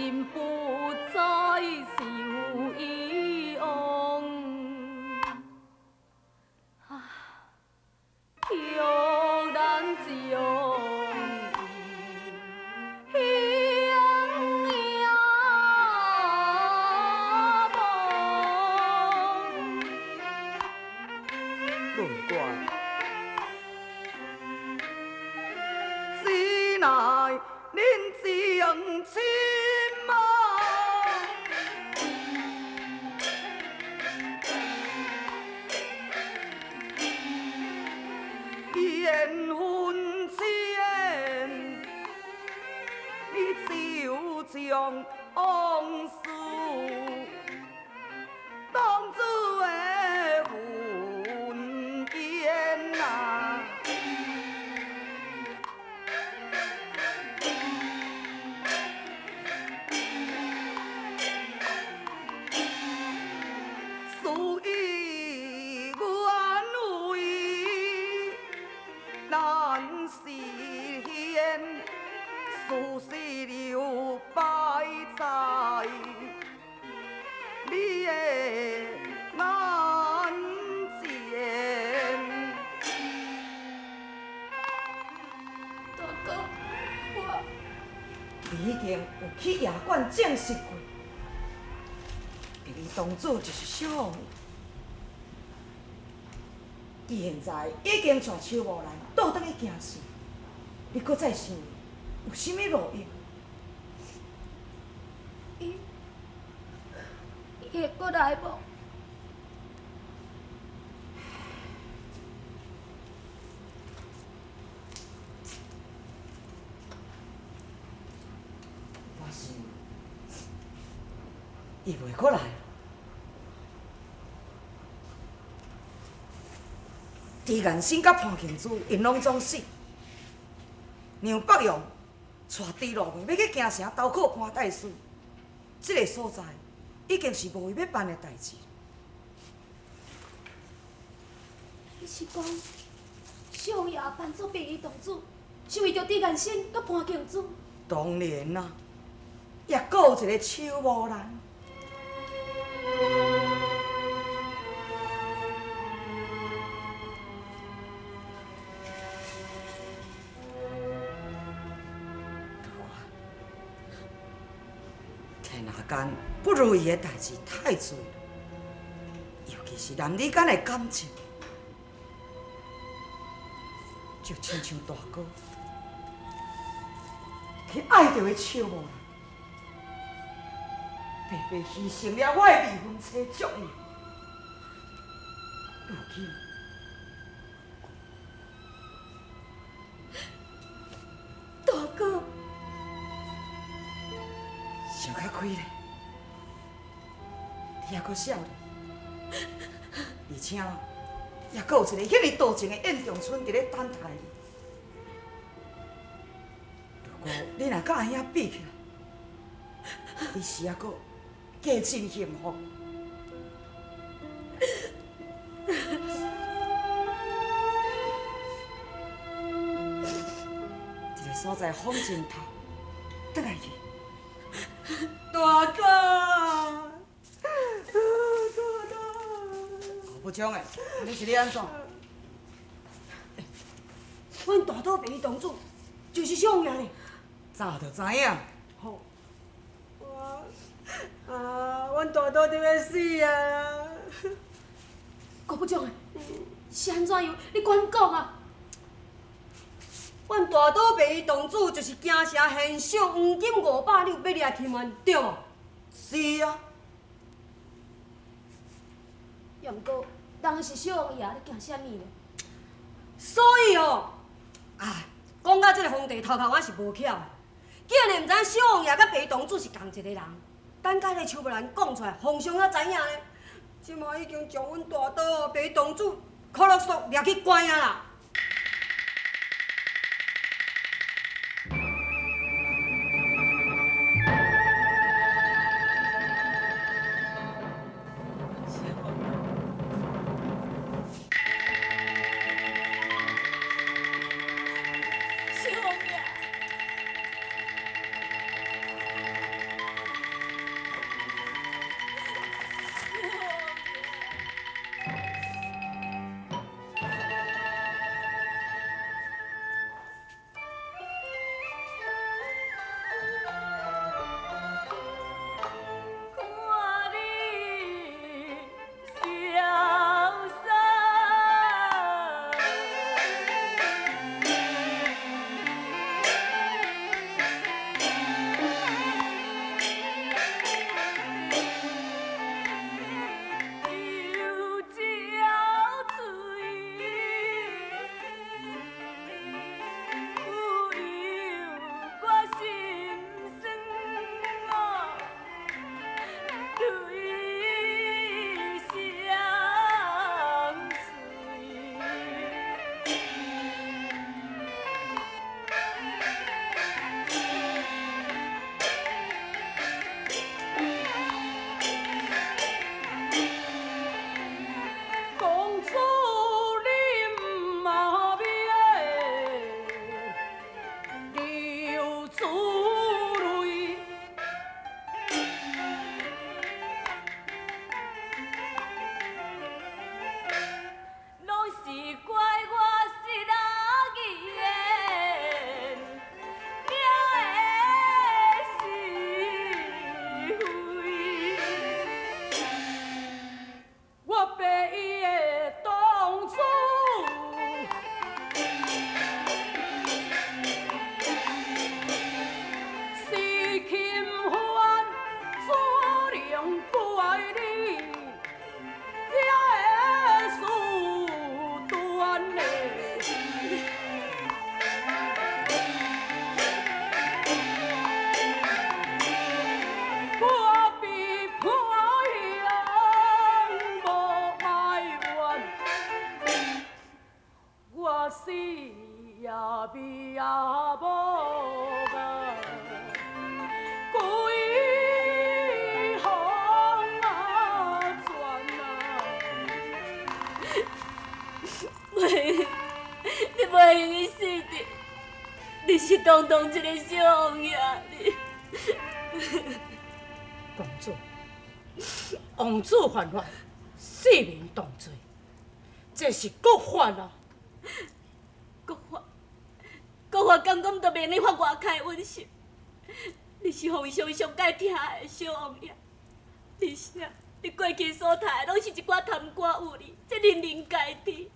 心不再受遗忘。啊，叫咱将论怪，是乃恁情亲吗？缘分浅，你就将往事当作的魂烟啊！所以愿为难实现，事事留摆在你的眼前。大哥，我你已经有去衙馆证实过，你当主就是小王爷。伊现在已经带手无兰倒转去行事，你搁再想，有甚物路用？伊会过来无？我想，伊袂过来。狄元新甲潘庆珠，因拢总死。杨北阳带狄路妹要去京城投靠潘大师，这个所在已经是无伊要办的代志。你是讲，少爷扮作便宜同主，是为着狄元新甲潘庆珠？当然啦，也搁有一个邱无兰。天下间不如意的代志太多了，尤其是男女间的感情，就亲像大哥去爱着的秋无兰，白白牺牲了我的未婚妻祝意。如今，大哥，想较开咧，你还阁少年，而且也阁有一个遐尼多情的燕仲春伫咧等待你。如果你若甲阿兄比起来，你是还阁加真幸福。这个所在风真透，倒来去。大哥，不将的，你是咧安怎？阮大肚便宜同主就是少爷呢。早就知影。吼，阮大肚就要死啊！郭部长诶，是安怎样？你管讲啊！阮大肚便宜同主就是京城现赏黄金500两，要掠去还对无？是啊。要毋过，人是小王爷，你惊啥物呢？所以哦，讲到这个皇帝头壳，我是无巧的。竟然毋知小王爷甲白同主是同一个人，等甲迄个邱木兰讲出来，皇上才知影呢。即马已经将阮大刀白同主可落索掠去关啊啦！死也比也无个归航啊转啊！袂，你袂用伊死的，你是当一个小王爷你。公主，王子犯法，四民同罪，这是国法啊！国法刚刚都免你发外开温馨，你是皇上上界疼的小王爷，而且你过去所谈的拢是一寡贪官污吏，这人人皆知。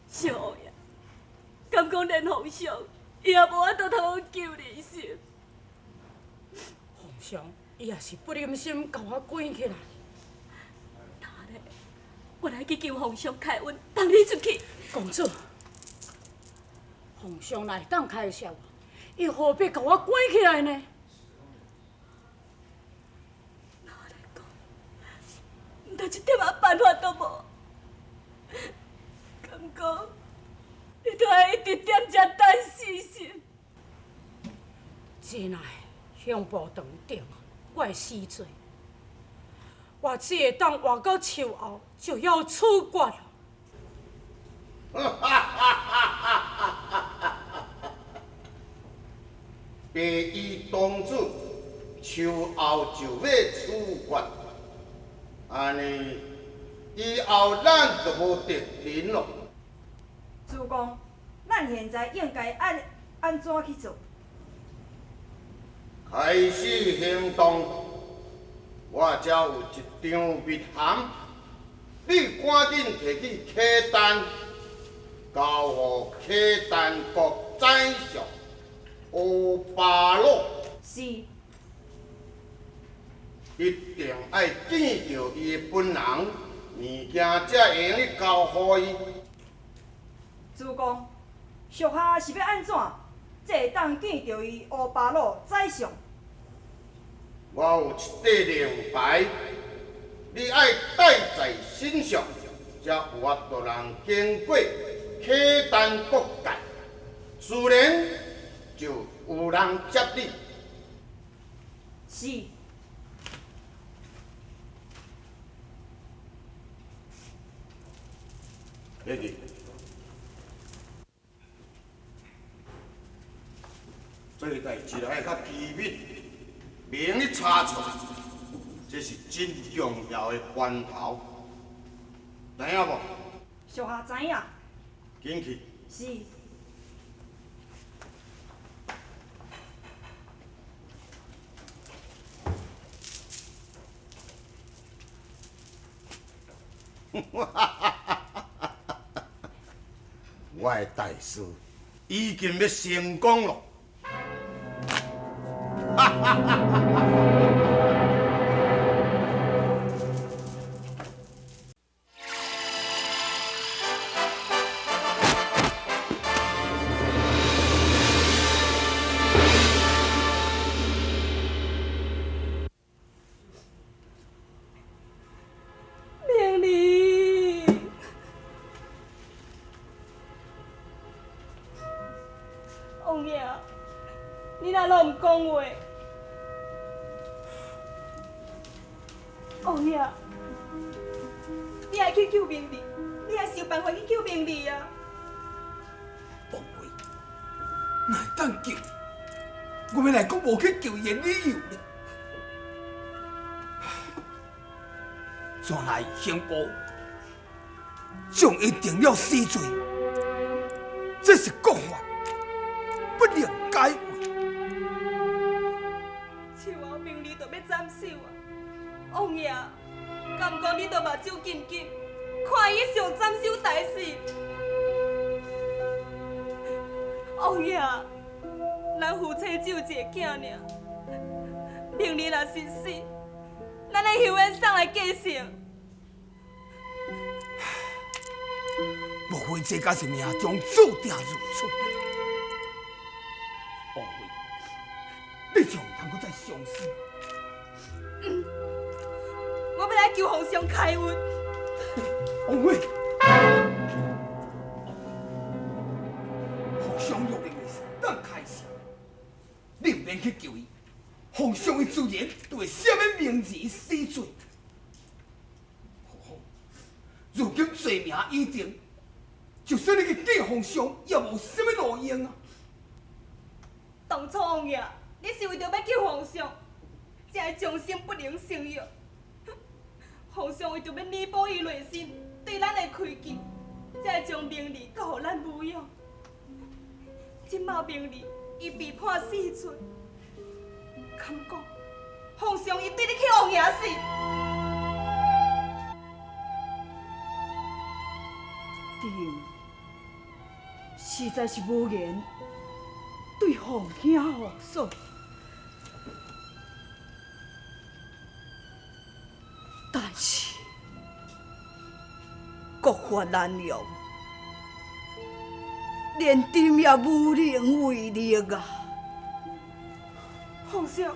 小王爷，刚讲连皇上伊也无法度通我救你是？皇上，伊也是不忍心甲我关起来。他咧，我来去救皇上开温，放你出去。公主，皇上哪会当开销我？伊何必甲我关起来呢？我来讲，毋但一点仔办法都无。敢讲，你都爱一直踮遮等死神？真爱向步堂顶，我会死罪。我只会当活到秋后就要处决了。白衣公主秋后就要处决，安尼以后咱就无敌人咯。主公，咱现在应该安怎去做？开始行动，我这有一张密函，你赶紧摕去客单，交予客单局宰相乌巴洛。是。一定要见到伊的本人，物件才会用你交予伊。主公，属下是要安怎，才会当见到伊乌巴洛宰相？我有一块令牌，你爱带在身上，才有法度人经过客单局界，自然就有人接你。是。那个，这个代志来较机密，袂用你查出，这是真重要的关头，知影无？属下知影。紧去。是。我的大事已经要成功了。命令，王爷，你哪拢唔讲话？王爷，你爱去救明丽，你爱想办法去救明丽啊！王位，哪会当救？我们来讲无去救伊的理由呢？怎来刑部将伊定了死罪？这是国法，不能改违。秋后明丽就要斩首啊！王爷，敢讲你都目睭紧紧，看伊上斩首台死？王爷，咱夫妻只有一个囝尔，明丽若是死，咱的后院送来继承。莫非这假是命中注定如此？王位，你怎通搁再相思？我要来求皇上开恩。王位，上落令的当开始，你唔免去救伊，皇上伊自然就会赦免明儿死罪。如今罪名已定，就算你去见皇上，也无什么路用啊。当初王爷，你是为着要救皇上，才会终身不能生育。皇上为着要弥补伊内心对咱的亏欠，才会将明丽交予咱抚养。即马明丽伊被判死罪，敢讲皇上伊对你去王爷死？定实在是无言对皇兄服说，但是国法难容，连丁也无能为力啊！皇上，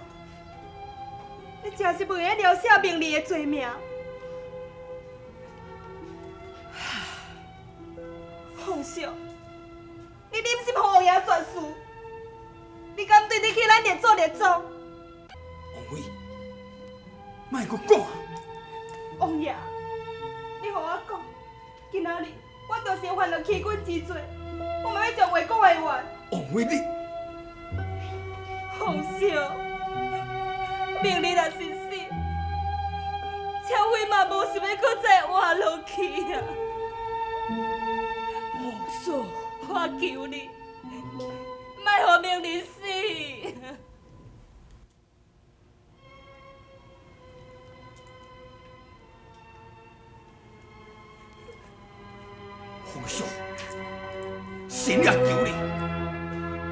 你真是袂晓了解明丽的罪名。皇上，你忍心让王爷绝事？你敢对得起咱列祖列宗？王妃，莫阁讲啊！王爷，你互我讲，今仔日我就是犯了欺君之罪，我嘛要将话讲会完。王妃你，皇上，明日若是死，车妃嘛无想要搁再活落去啊！皇嫂，我求你，莫让明日死。皇上，神也求你，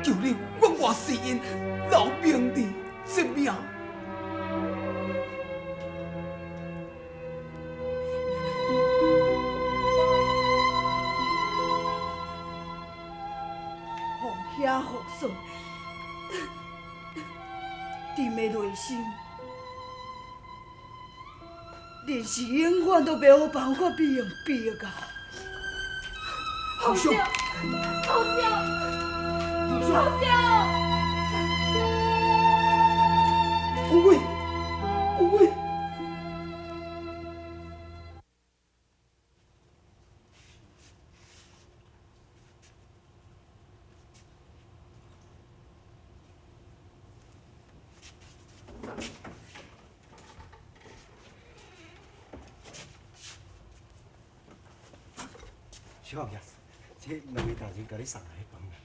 求你我活世因留明丽一命。皇兄服说，朕的内心，连是永远都袂有办法明白啊！皇上，皇上，皇上！王妃，王妃。小王爷，这两位大人甲你送来的饭啊。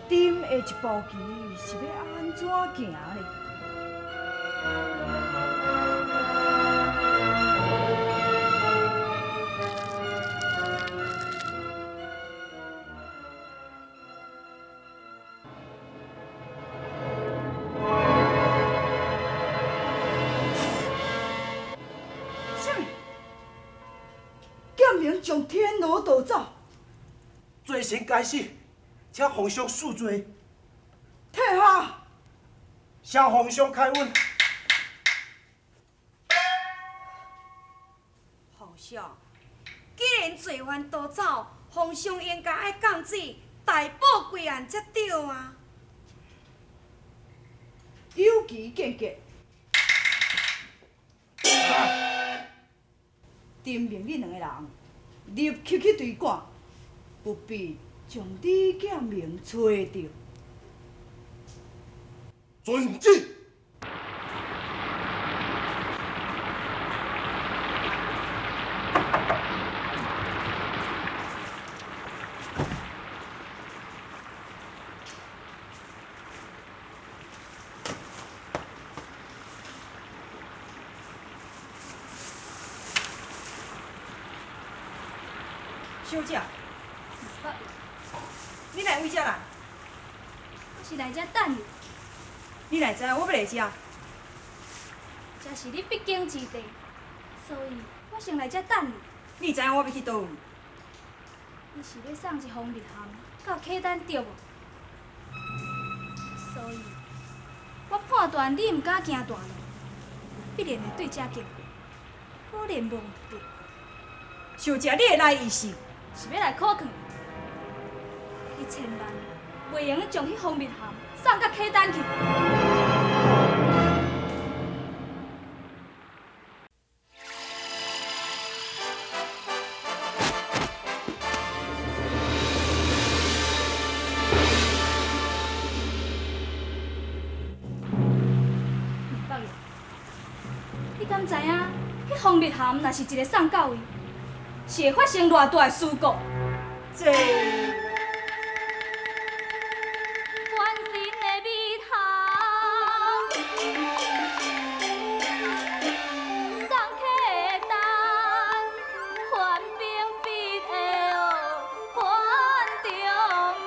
朕的一步棋是要安怎行呢？什么？剑明将天罗夺走？罪行该死，请皇上恕罪，退下！向皇上开恩。皇上，既然罪犯逃走，皇上应该爱降旨逮捕归案才对啊！有期见结。朕命你两个人立刻去追赶，不必将李剑明找到。遵旨。小姐，你来为遮来？我是来遮等你，你哪知我要来遮？这是你必经之地，所以我先来遮等你。你知影我要去倒位？你是要送一封密函到客单对无？所以，我判断你毋敢行大路，必然会对遮经过，可能无目的，小姐，你的来意是？是要来考劝你。你千万袂用将迄封密函送到客单去。你敢知影？迄封密函若是一个送到位，是会发生偌大的事故？这关心的密函，送客单，患病必会患中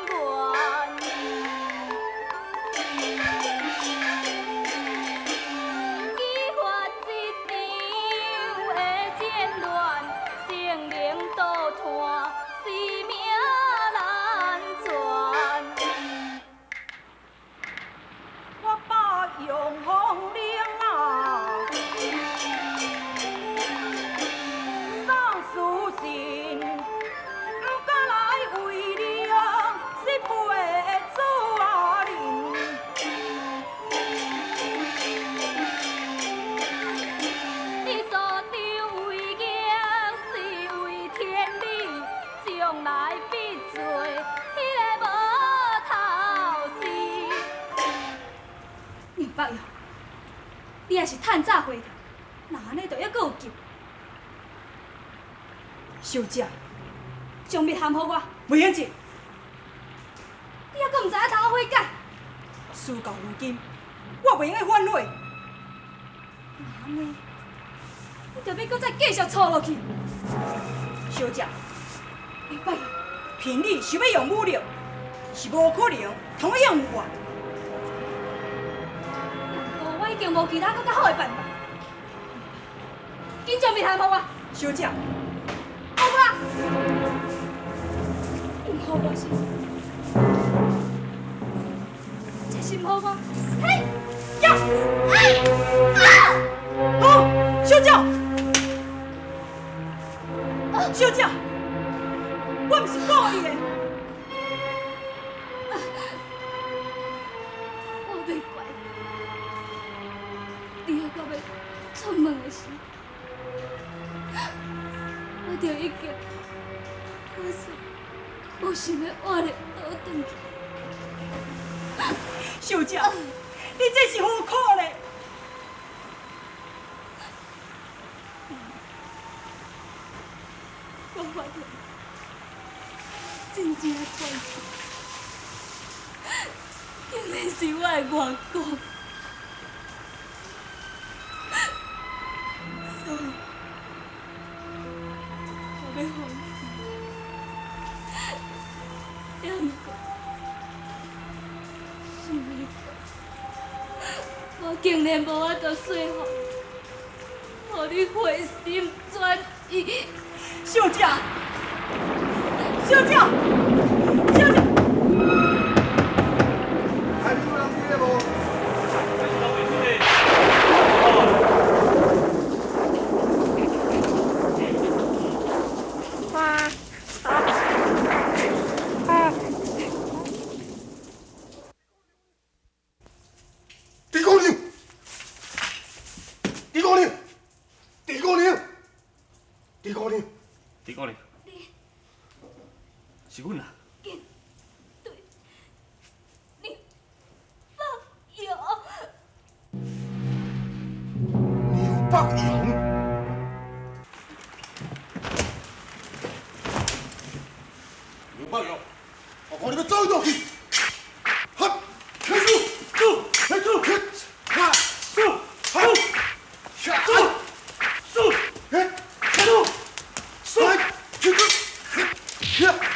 原。激发一场的战乱，生灵倒退，生命难全。我把用风铃啊，送书信，不敢来为你失陪主啊人。你做着为业，是为天理，将来必做迄个无头事。宁伯阳，你也是趁早回去，那安尼就还阁有救。小姐，将密函予我，袂用接，你还阁毋知影通悔改？事到如今，我袂用反悔。那安尼，你就要阁再继续错落去。小姐，宁伯阳，凭你想要用武力，是无可能通用我。难道我已经无其他更较好的办法？紧将密函予我，小姐，予我！毋予我是？这是毋予我？嘿，呀，好，小姐，小姐，我毋是故意的。我袂怪你，你到要出门的时，我就已经无想要换来倒转去。小姐，你这是何苦呢？我发现，真正的关系，竟然是我的外公。所以，我要放弃。也毋过，想袂到，我竟然无法度说服，互你回心转意。小姐，小姐，小姐，还有人接无？狄公牛，狄公牛，狄公牛，狄公牛。狄公牛，是阮啦。对，你放油。牛北洋，牛北洋，我看你要走倒去。哈，开始，走，开始，哈，走，好，下，走，走，哎，开始，来，开始，呀！